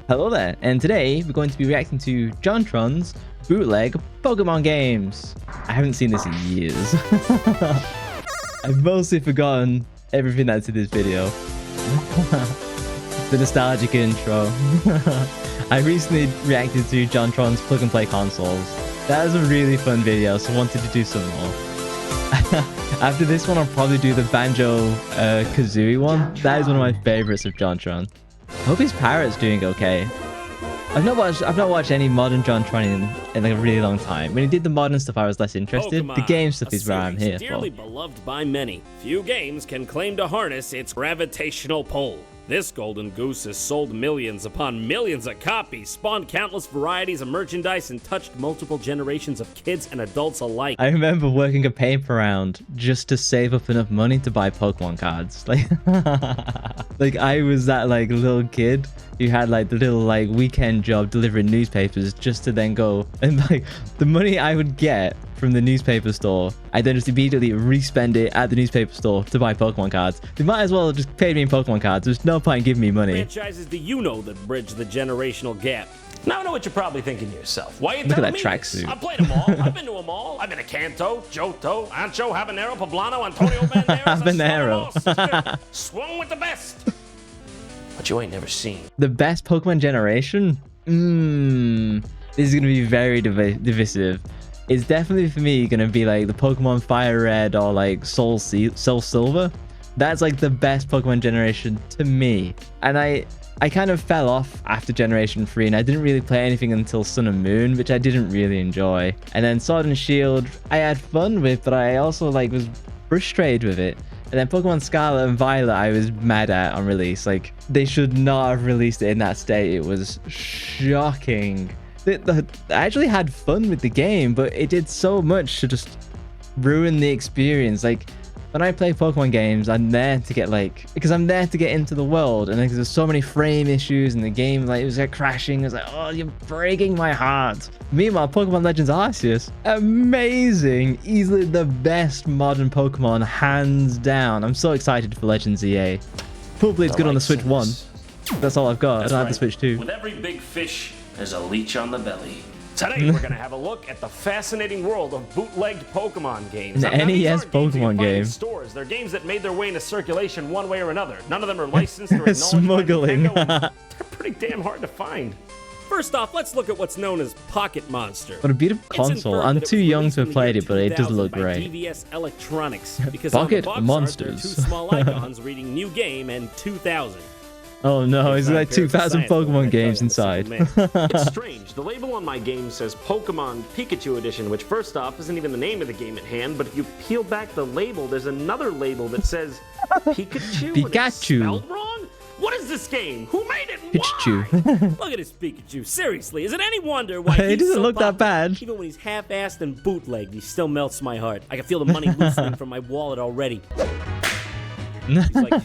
Hello there, and today we're going to be reacting to JonTron's bootleg Pokemon games. I haven't seen this in years. I've mostly forgotten everything that's in this video. The nostalgic intro. I recently reacted to JonTron's plug and play consoles. That was a really fun video, so I wanted to do some more. After this one, I'll probably do the Banjo Kazooie one. That is one of my favorites of JonTron. I hope his parrot's doing okay. I've not watched any modern JonTron in like a really long time. When he did the modern stuff, I was less interested. Pokemon, the game stuff is where I'm here dearly for. beloved by many. Few games can claim to harness its gravitational pull. This golden goose has sold millions upon millions of copies, spawned countless varieties of merchandise, and touched multiple generations of kids and adults alike. I remember working a paper round just to save up enough money to buy Pokemon cards. Like I was that like little kid who had like the little like weekend job delivering newspapers just to then go and like the money I would get from the newspaper store, I then just immediately re-spend it at the newspaper store to buy Pokemon cards. They might as well have just paid me in Pokemon cards. There's no point in giving me money. Franchises do you know that bridge the generational gap? Now I know what you're probably thinking to yourself. Why are you Look at telling that me tracksuit. this? I've played them all. I've been to them all. I've been to Kanto, Johto, Ancho, Habanero, Poblano, Antonio Banderas. Habanero. Swung with the best. But you ain't never seen. The best Pokemon generation? This is going to be very divisive. It's definitely for me going to be like the Pokemon Fire Red or like Soul Silver. That's like the best Pokemon generation to me. And I kind of fell off after Generation 3 and I didn't really play anything until Sun and Moon, which I didn't really enjoy. And then Sword and Shield, I had fun with, but I also like was frustrated with it. And then Pokemon Scarlet and Violet, I was mad at on release. Like, they should not have released it in that state. It was shocking. I actually had fun with the game, but it did so much to just ruin the experience. Like, when I play Pokemon games, I'm there to get because I'm there to get into the world, and there's so many frame issues in the game, like it was like crashing. It was like, oh, you're breaking my heart. Meanwhile, Pokemon Legends Arceus, amazing, easily the best modern Pokemon, hands down. I'm so excited for Legends EA. Hopefully it's good on the Switch 1. That's all I've got. I don't have the Switch 2. With every big fish, there's a leech on the belly. Today, we're going to have a look at the fascinating world of bootlegged Pokemon games. The NES Pokemon game. Stores. They're games that made their way into circulation one way or another. None of them are licensed or smuggling. They're pretty damn hard to find. First off, let's look at what's known as Pocket Monster. What a beautiful console. I'm too young to have played it, but it does look great. DVS Electronics. Because Pocket on the box Monsters. art, there are two small icons reading new game and 2000. Oh no, it's like 2,000 Pokemon games inside. It's strange. The label on my game says Pokemon Pikachu Edition, which first off isn't even the name of the game at hand, but if you peel back the label, there's another label that says Pikachu. And it's spelled wrong? What is this game? Who made it? Pikachu. Look at this Pikachu. Seriously, is it any wonder why it doesn't look popular? that bad. Even when he's half-assed and bootlegged, he still melts my heart. I can feel the money loosening from my wallet already.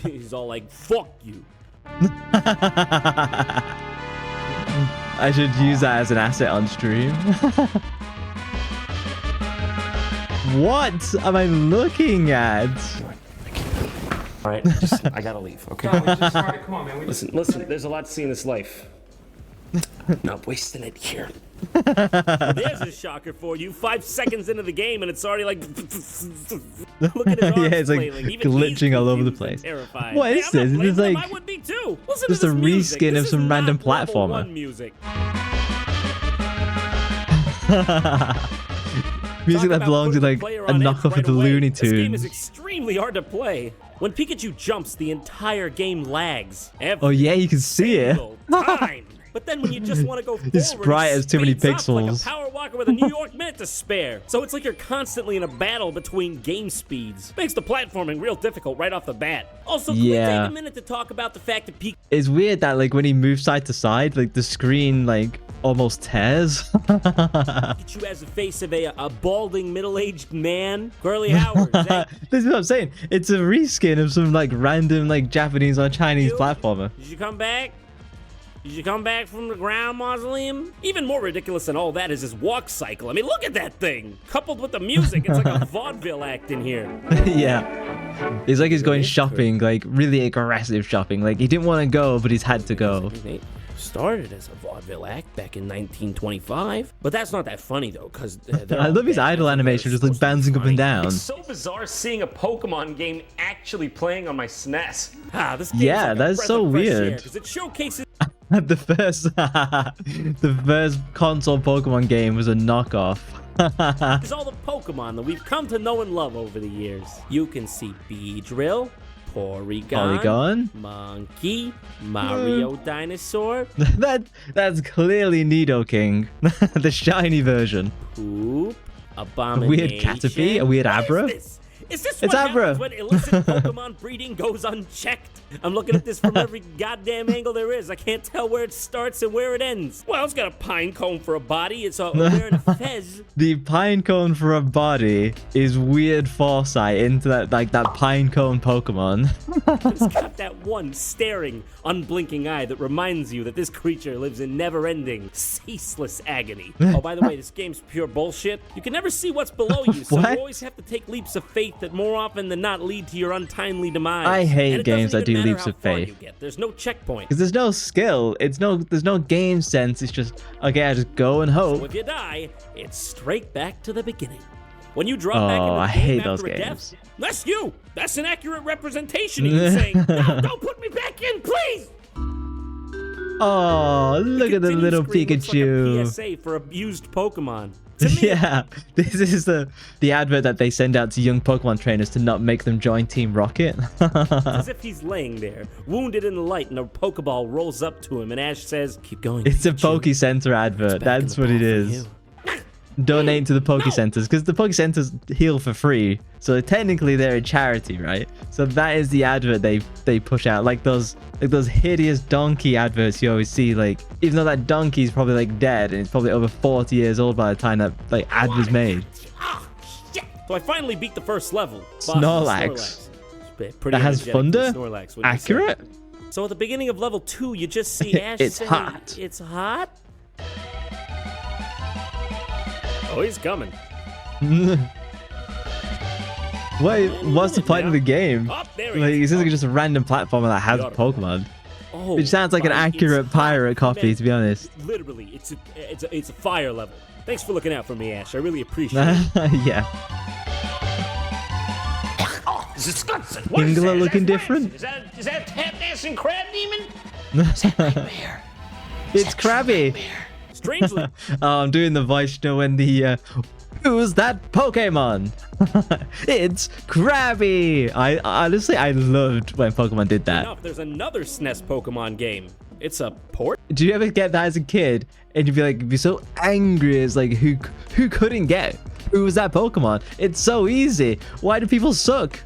He's all like, fuck you. I should use that as an asset on stream. What am I looking at? All right, I gotta leave. Okay. No, we just started. Come on, man. Listen. There's a lot to see in this life. Not wasting it here. Well, there's a shocker for you. 5 seconds into the game, and it's already like. Look at his arms yeah, it's like glitching all over the place. Terrified. What is this? This is like I would be too. Listen just to a this music. reskin This of is some not random level platformer. 1 music. Music that belongs in like a knockoff of the Looney Tunes. This game is extremely hard to play. When Pikachu jumps, the entire game lags. Oh yeah, you can see it. Time. But then when you just want to go forward, His sprite has too many pixels. Like a power walker with a New York minute to spare. So it's like you're constantly in a battle between game speeds. Makes the platforming real difficult right off the bat. Also, can we take a minute to talk about the fact that it's weird that like when he moves side to side, like the screen like almost tears. Pikachu has the face of a balding middle-aged man. Curly Howard. This is what I'm saying. It's a reskin of some like random like Japanese or Chinese platformer. Did you come back? Did you come back from the ground mausoleum? Even more ridiculous than all that is his walk cycle. I mean, look at that thing. Coupled with the music, it's like a vaudeville act in here. Yeah. It's like he's going shopping, like really aggressive shopping. Like he didn't want to go, but he's had to go. Started as a vaudeville act back in 1925. But that's not that funny, though, because... I love his idle animation, just like bouncing up and down. It's so bizarre seeing a Pokemon game actually playing on my SNES. This game's Yeah, like that's so weird. Because it showcases... The first console Pokemon game was a knockoff. It's all the Pokemon that we've come to know and love over the years. You can see Beedrill, Porygon, Monkey, Mario Dinosaur. That's clearly Nidoking, the shiny version. Poop, A Abomination. weird Caterpie, a weird Abra. Is this It's what Abra. happens when illicit Pokemon breeding goes unchecked? I'm looking at this from every goddamn angle there is. I can't tell where it starts and where it ends. Well, it's got a pine cone for a body. It's wearing a fez. The pine cone for a body is weird foresight into that pine cone Pokemon. It's got that one staring, unblinking eye that reminds you that this creature lives in never-ending, ceaseless agony. Oh, by the way, this game's pure bullshit. You can never see what's below you, so What? you always have to take leaps of faith that more often than not lead to your untimely demise. I hate And it games doesn't that do even matter leaps how of far faith. you get. There's no checkpoint. Because there's no skill. There's no game sense. It's just, okay, I just go and So hope. if you die, it's straight back to the beginning. When you drop back into the I game hate after those a games. death, that's you. That's an accurate representation of you saying, "No, don't put me back in, please." Oh, look at the Continue little screen looks Pikachu. like a PSA for abused Pokemon. To me, Yeah, this is the advert that they send out to young Pokemon trainers to not make them join Team Rocket. it's as if he's laying there, wounded in the light, and a Pokeball rolls up to him, and Ash says, "Keep going." It's a Pikachu. Poke Center advert. Back in That's the what it ball for is. you." Donate to the Poke Centers because the Poke Centers heal for free. So technically they're a charity, right? So that is the advert they push out, like those hideous donkey adverts you always see. Like, even though that donkey's probably like dead and it's probably over 40 years old by the time that like ad was made. Ah, shit. So I finally beat the first level. Boss Snorlax. Pretty That has energetic thunder? for Snorlax, wouldn't you say? Accurate? So at the beginning of level 2, you just see Ash It's say, hot. "It's hot." Oh, he's coming. Wait, what's the point of the game? Oh, there he Like, is. it's just a random platformer that has Pokemon. Oh, Which sounds like an buddy, it's accurate hot. pirate copy, Man, to be honest. Literally, it's a fire level. Thanks for looking out for me, Ash. I really appreciate it. Yeah. Oh, this is disgusting. What is Ingler that? Is looking that different? Is that tap dancing crab demon? It's Krabby. Strangely, Oh, I'm doing the voice, you know, when the who's that Pokemon? It's Krabby. I honestly loved when Pokemon did that. enough, there's another SNES Pokemon game. It's a port. Do you ever get that as a kid and you'd be so angry? It's like, who couldn't get? Who was that Pokemon? It's so easy. Why do people suck?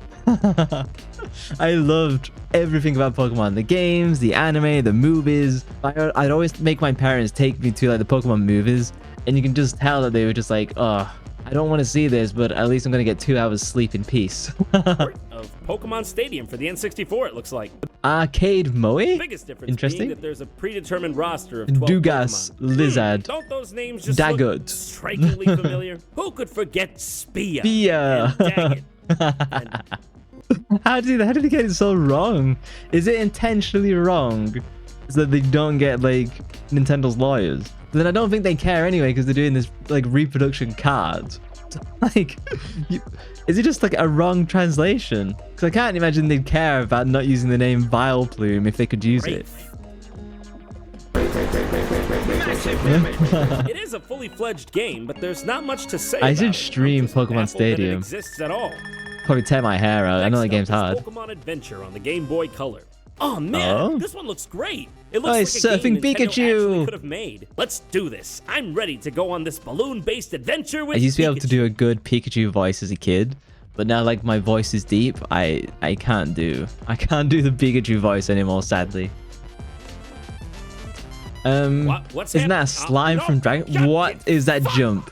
I loved everything about Pokemon. The games, the anime, the movies. I'd always make my parents take me to like the Pokemon movies, and you can just tell that they were just like, oh, I don't want to see this, but at least I'm going to get 2 hours sleep in peace. Port of Pokemon Stadium for the N64, it looks like. Arcade Moe? The biggest difference Interesting. being that there's a predetermined roster of 12 Dugas, Pokemon. Lizard, Don't those names just Daggett. look strikingly familiar? Who could forget Spia? Spia. And Daggett? And How did they get it so wrong? Is it intentionally wrong so that they don't get like Nintendo's lawyers? But then I don't think they care anyway because they're doing this like reproduction card. Like, is it just like a wrong translation? Because I can't imagine they'd care about not using the name Vileplume if they could use it. It is a fully fledged game, but there's not much to say. I should about it. stream I'm just Pokemon baffled that Stadium. It exists at all. Probably tear my hair out. I know the Next game's up hard. is Pokemon Adventure on the Game Boy Color. Oh man, Oh? this one looks great. It looks it's like a game Surfing Nintendo Pikachu. actually could have made. Let's do this. I'm ready to go on this balloon-based adventure with I used to be able Pikachu. to do a good Pikachu voice as a kid, but now like my voice is deep. I can't do the Pikachu voice anymore, sadly. What's Isn't that a happening? slime No, from Dragon? God, What it's is that fuck. jump?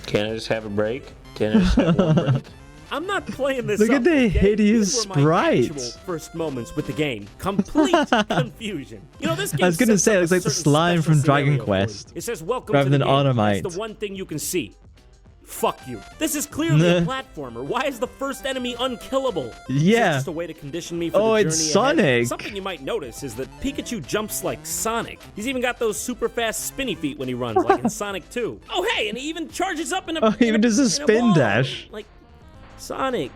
Can I just have a break? Can I just have one break? I'm not playing this Look up, at the okay? hideous These were my sprites. actual first moments with the game. Complete confusion. You know, this game I was gonna sets say, up it looks a like the certain slime special from Dragon scenario for you. Quest, It says welcome rather to the than game. Automite. That's the one thing you can see. Fuck you. This is clearly a platformer. Why is the first enemy unkillable? Yeah. Is it just a way to condition me for the journey it's ahead? Sonic. Something you might notice is that Pikachu jumps like Sonic. He's even got those super fast spinny feet when he runs, like in Sonic 2. Oh, hey, and he even charges up in a he even does a spin wall, dash. like Sonic.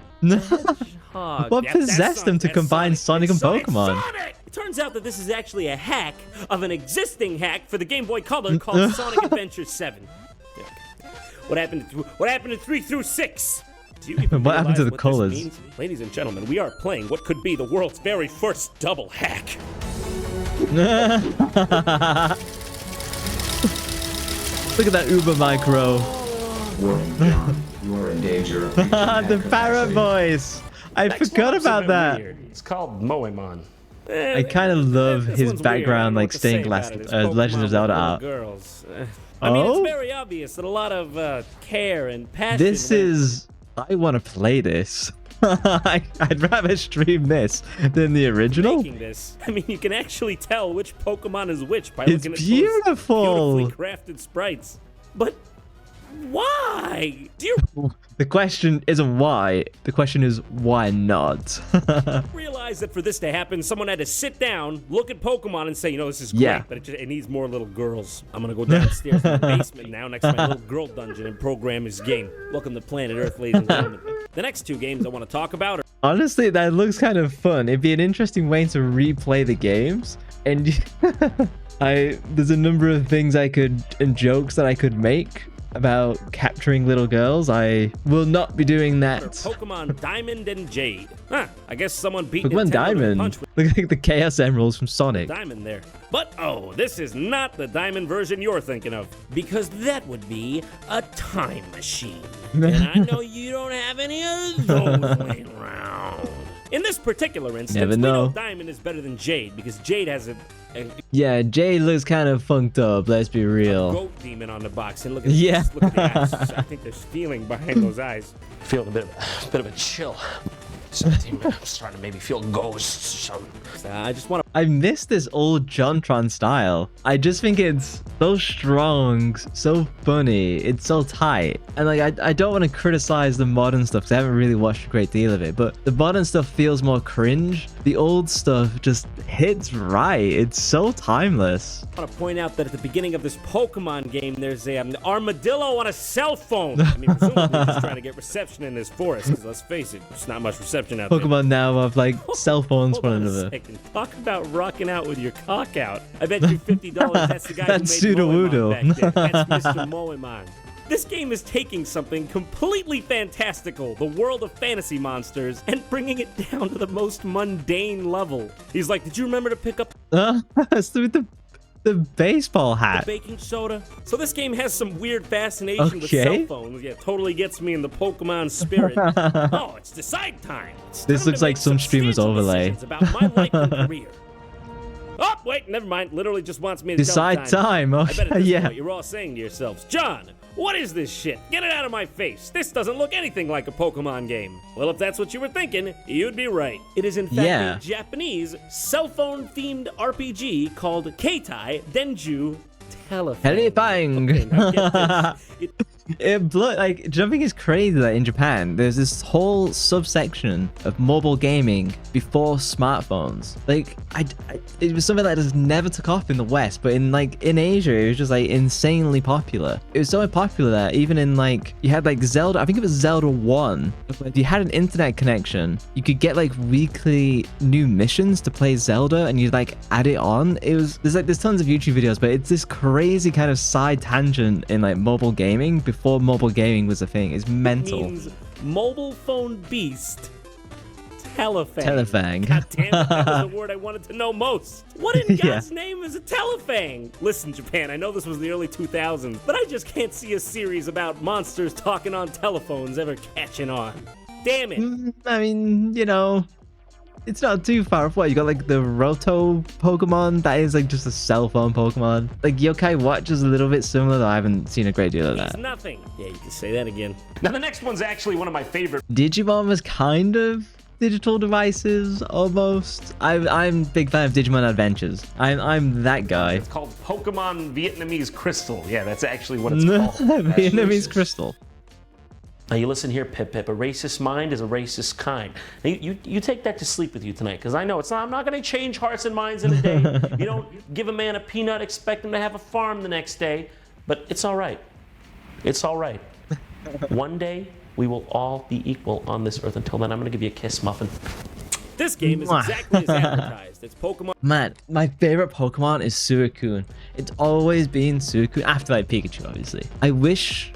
What possessed him to combine Sonic and Pokemon? It turns out that this is actually a hack of an existing hack for the Game Boy Color called Sonic Adventure 7. What happened to 3 through 6? Do you even what happened to the what colors? this means? Ladies and gentlemen, we are playing what could be the world's very first double hack. Look at that Uber Micro. Warning, John. You are in danger of The parrot voice. I forgot about that. It's called Moemon. I kind of love This his one's weird. background, I like don't know what to say stained glass about it. It's Legends of Pokemon Zelda with art. little girls. I mean, Oh? it's very obvious that a lot of care and passion. This went- is... I want to play this. I'd rather stream this than the original. making this. I mean, you can actually tell which Pokemon is which by It's looking at beautiful. those beautifully crafted sprites. But why? Do you The question isn't why. The question is why not? realize that for this to happen, someone had to sit down, look at Pokemon, and say, you know, this is great, Yeah. but it needs more little girls. I'm gonna go downstairs in the basement now next to my little girl dungeon and program his game. Welcome to Planet Earth, ladies and gentlemen. The next two games I want to talk about are Honestly, that looks kind of fun. It'd be an interesting way to replay the games. And there's a number of things and jokes that I could make about capturing little girls. I will not be doing that. Pokemon Diamond and Jade. Huh, I guess someone beat Pokemon Nintendo to the Diamond. punch with Look like the Chaos Emeralds from Sonic. Diamond there. But oh, this is not the Diamond version you're thinking of, because that would be a time machine. And I know you don't have any of those laying around. In this particular instance, Never we know. know Diamond is better than Jade, because Jade has a Yeah, Jade looks kind of funked up, let's be real. goat demon on the box, and look at Yeah. look at the eyes. I think there's feeling behind those eyes. Feeling a bit of a chill. I'm starting to maybe feel ghosts or something. I just want to I miss this old JonTron style. I just think it's so strong, so funny, it's so tight. And like, I don't want to criticize the modern stuff because I haven't really watched a great deal of it, but the modern stuff feels more cringe. The old stuff just hits right. It's so timeless. point out that at the beginning of this Pokemon game, there's an armadillo on a cell phone. I mean, presumably just trying to get reception in this forest, because let's face it, there's not much reception out there. Pokemon now have like cell phones Hold one on another. a second. Talk about rocking out with your cock out. I bet you $50 that's the guy That's who made Sudowoodo. Moemon back there. That's Mr. Moemon. This game is taking something completely fantastical, the world of fantasy monsters, and bringing it down to the most mundane level. He's like, did you remember to pick up It's the baseball hat. baking soda? So this game has some weird fascination with cell Okay. phones. Yeah, totally gets me in the Pokemon spirit. Oh, it's decide time. It's This time looks to like make some streamer's substantial overlay. decisions about my life and career. Oh, wait, never mind. Literally just wants me to Decide tell time. I bet at Okay, this yeah. point you're all saying to yourselves, John, what is this shit? Get it out of my face. This doesn't look anything like a Pokemon game. Well, if that's what you were thinking, you'd be right. It is in fact Yeah. a Japanese cell phone themed RPG called Keitai Denju Telefang. Telefang. Okay, now get this. Like jumping is crazy that in Japan there's this whole subsection of mobile gaming before smartphones. Like it was something that just never took off in the West, but in Asia it was just like insanely popular. It was so popular that even in like you had like Zelda, I think it was Zelda 1. If you had an internet connection, you could get like weekly new missions to play Zelda, and you'd like add it on. There's tons of YouTube videos, but it's this crazy kind of side tangent in like mobile gaming before mobile gaming was a thing. It's mental. Means mobile phone beast. Telefang. Telefang. God damn it, that was the word I wanted to know most. What in Yeah. God's name is a Telefang? Listen, Japan, I know this was the early 2000s, but I just can't see a series about monsters talking on telephones ever catching on. Damn it. I mean, you know, it's not too far away. You got like the Roto Pokemon that is like just a cell phone Pokemon. Like Yokai Watch is a little bit similar, though I haven't seen a great deal of It's that. nothing. Yeah, you can say that again. Now the next one's actually one of my favorite. Digimon was kind of digital devices almost. I'm a big fan of Digimon Adventures. I'm that guy. It's called Pokemon Vietnamese Crystal. Yeah, that's actually what it's called. Vietnamese Crystal. Now you listen here, Pip Pip. A racist mind is a racist kind. Now you take that to sleep with you tonight, because I know it's not. I'm not going to change hearts and minds in a day. You don't give a man a peanut, expect him to have a farm the next day. But it's all right. It's all right. One day we will all be equal on this earth. Until then, I'm going to give you a kiss, Muffin. This game is exactly as advertised. It's Pokemon. Man, my favorite Pokemon is Suicune. It's always been Suicune, after like Pikachu, obviously. I wish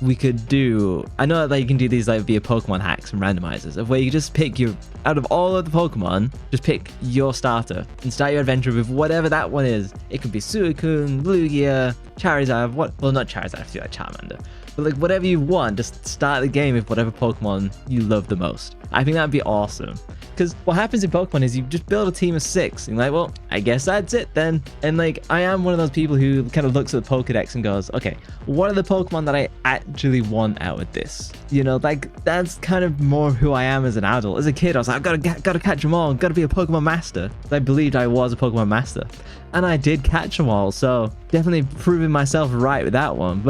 we could do, I know that like, you can do these like via Pokemon hacks and randomizers, of where you just pick your, out of all of the Pokemon, just pick your starter and start your adventure with whatever that one is. It could be Suicune, Lugia, Charizard, well, not Charizard, I feel like Charmander. But like whatever you want, just start the game with whatever Pokemon you love the most. I think that'd be awesome. Because what happens in Pokemon is you just build a team of 6 and you're like, well, I guess that's it then. And like, I am one of those people who kind of looks at the Pokedex and goes, okay, what are the Pokemon that I actually want out of this? You know, like that's kind of more who I am as an adult. As a kid, I was like, I've got to catch them all. I've got to be a Pokemon master. I believed I was a Pokemon master. And I did catch them all. So definitely proving myself right with that one.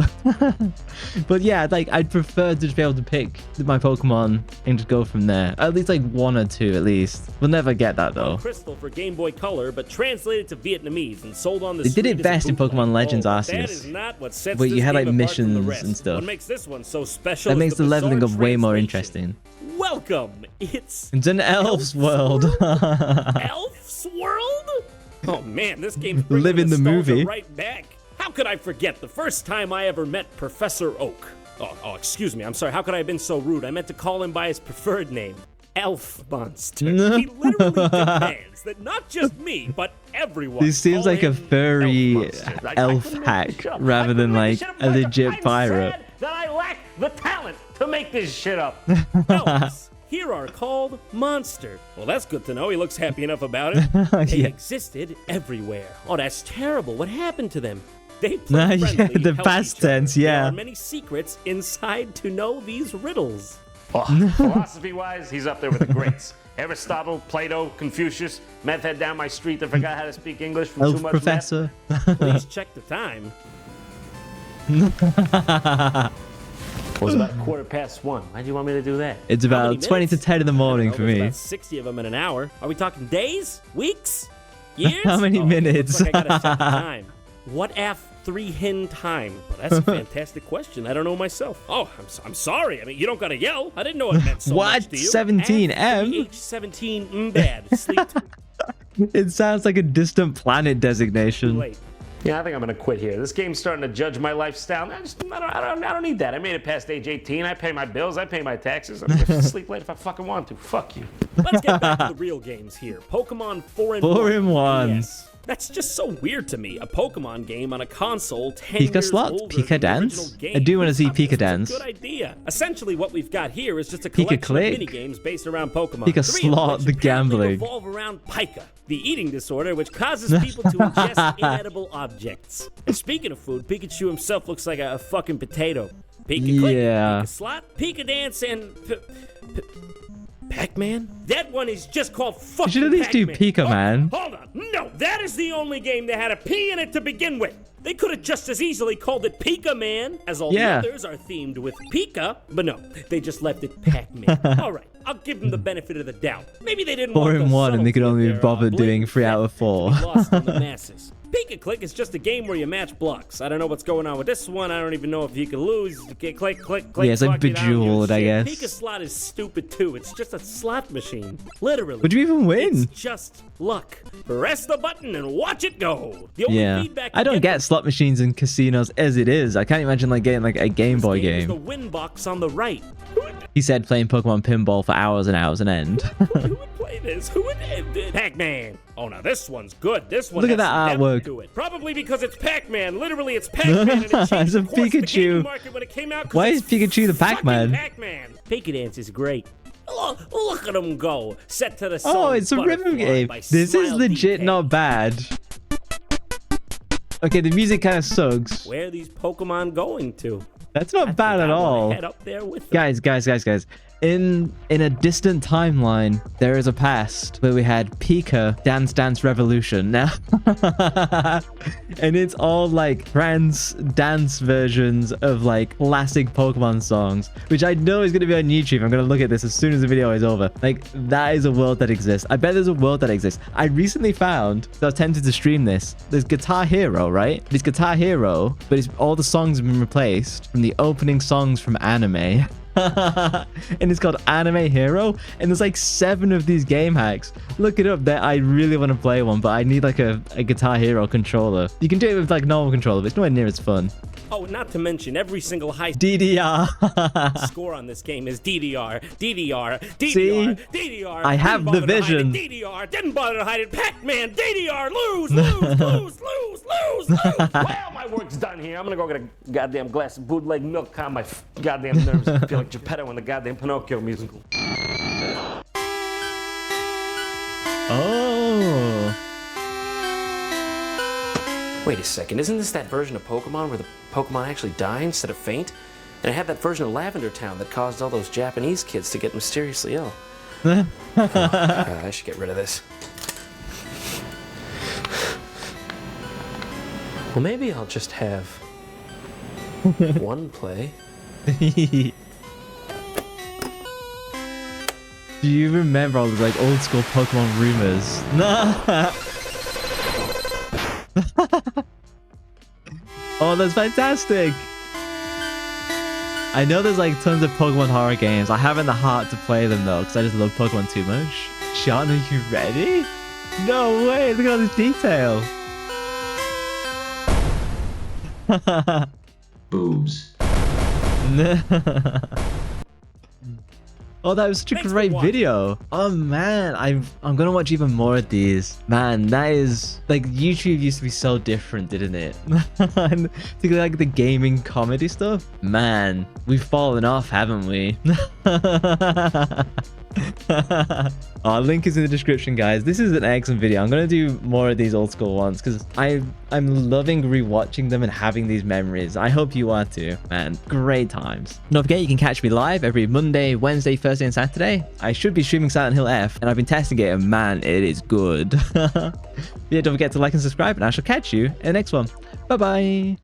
But yeah, like I'd prefer to just be able to pick my Pokemon and just go from there. At least like 1 or 2 at least. We'll never get that though. Crystal for Game Boy Color, but translated to Vietnamese and sold on the They did it best in Pokemon Legends Arceus. That is not what sets where you this had like game apart from the missions rest. and stuff. What makes this one so special That makes is the leveling bizarre up way more translation. interesting. Welcome. It's an elf's world. Elf's World? Oh man, this game's bringing Live in the nostalgia movie. right back. How could I forget the first time I ever met Professor Oak? Oh, excuse me. I'm sorry. How could I have been so rude? I meant to call him by his preferred name. Elf Monster. He literally demands that not just me, but everyone. This seems call like a him furry Elf elf hack rather than like a legit pirate. I'm sad that I lack the talent to make this shit up. Elves here are called Monster. Well, that's good to know. He looks happy enough about it. They Yeah. existed everywhere. Oh, that's terrible. What happened to them? They play Yeah, friendly, the help past each other. tense, There yeah. are many secrets inside to know these riddles. Oh, philosophy-wise, he's up there with the greats. Aristotle, Plato, Confucius, meth head down my street that forgot how to speak English from too Elf much professor. Please check the time. It was about 1:15. Why do you want me to do that? It's How many about 20 to minutes? 10 in the morning for There's me. about 60 of them in an hour. Are we talking days? Weeks? Years? How many minutes? Looks like I gotta check the time. What af 3 hin time? Well, that's a fantastic question. I don't know myself. Oh, I'm sorry. I mean, you don't gotta yell. I didn't know it meant so What? much to you. 17 M? H17 bad. Sleep It sounds like a distant planet too designation. late. Yeah, I think I'm gonna quit here. This game's starting to judge my lifestyle. I don't need that. I made it past age 18. I pay my bills. I pay my taxes. I'm gonna sleep late if I fucking want to. Fuck you. Let's get back to the real games here. Pokemon 4 in 4 in 1. Yes. That's just so weird to me. A Pokemon game on a console 10 Pika years slot? older Pika than the dance? original game. I do wanna see Who thought this Pika was dance. A good idea. Essentially, what we've got here is just a Pika collection click? of mini games based around Pokemon. Pika 3 of slot, which the apparently gambling. revolve around Pika, the eating disorder which causes people to ingest inedible objects. And speaking of food, Pikachu himself looks like a fucking potato. Pika click, Yeah. Pika slot, Pika dance, and Pac-Man? That one is just called fucking should at least do Pac-Man. Pika, man. Hold on. No, that is the only game that had a P in it to begin with. They could have just as easily called it Pika Man, as all Yeah. the others are themed with Pika, but no, they just left it Pac-Man. All right, I'll give them the benefit of the doubt. Maybe they didn't 4 want in the 1 and they could subtlety only of be their, bothered doing blatant 3 out of fact 4. to be lost on the masses. Pika Click is just a game where you match blocks. I don't know what's going on with this one. I don't even know if you can lose. Click, click, click. Yeah, it's like click, it, I don't give a Bejeweled, I shit. guess. Pika slot is stupid too. It's just a slot machine. Literally. Would you even win? It's just luck. Press the button and watch it go. The only Yeah. feedback I don't you get slot machines in casinos as it is. I can't imagine like getting like a Game Boy is the game. win box on the right. He said playing Pokemon Pinball for hours and hours on end. Who would play this? Who would? Pac-Man. Oh, now this one's good. This one Look has at that some depth artwork. to it. Probably because it's Pac-Man. Literally, it's Pac-Man. And it changed It's a the course of the Pikachu. gaming market when it came out 'cause Why is it's Pikachu the Pac-Man? fucking Pac-Man. Pika Dance is great. Look at him go. Set to the song. Oh, it's a rhythm Butterfly game. by This is Smile legit Detail. not bad. Okay, the music kind of sucks. Where are these Pokemon going to? That's not bad at I wanna all. Head up there with them. Guys. In a distant timeline, there is a past where we had Pika Dance Dance Revolution now. And it's all like trance dance versions of like classic Pokemon songs, which I know is going to be on YouTube. I'm going to look at this as soon as the video is over. Like, that is a world that exists. I bet there's a world that exists. I recently found, so I was tempted to stream this. There's Guitar Hero, right? It's Guitar Hero, but all the songs have been replaced from the opening songs from anime. And it's called Anime Hero, and there's like 7 of these game hacks. Look it up. There, I really want to play one, but I need like a Guitar Hero controller. You can do it with like normal controller, but it's nowhere near as fun. Oh, not to mention every single high DDR. score on this game is DDR, DDR, DDR, See? DDR. I have the vision. DDR, didn't bother to hide it. Pac-Man, DDR, lose, lose, lose, lose, lose, lose. Well, my work's done here. I'm gonna go get a goddamn glass of bootleg milk, calm my goddamn nerves. I feel like Geppetto in the goddamn Pinocchio musical. Oh. Wait a second, isn't this that version of Pokemon where the Pokemon actually die instead of faint? And I had that version of Lavender Town that caused all those Japanese kids to get mysteriously ill. Oh, God, I should get rid of this. Well, maybe I'll just have one play. Do you remember all the like old school Pokemon rumors? Nah. Oh, that's fantastic. I know there's like tons of Pokemon horror games. I haven't the heart to play them though, because I just love Pokemon too much. Sean, are you ready? No way, look at all this detail. Boobs. Oh, that was such a great video. Oh man, I'm gonna watch even more of these. Man, that is like, YouTube used to be so different, didn't it? And to like the gaming comedy stuff, man, we've fallen off, haven't we? Our link is in the description, guys. This is an excellent video. I'm gonna do more of these old school ones because I'm loving rewatching them and having these memories. I hope you are too, man. Great times. Don't forget, you can catch me live every Monday, Wednesday, Thursday, and Saturday. I should be streaming Silent Hill F, and I've been testing it, and man, it is good. Yeah, don't forget to like and subscribe, and I shall catch you in the next one. Bye bye.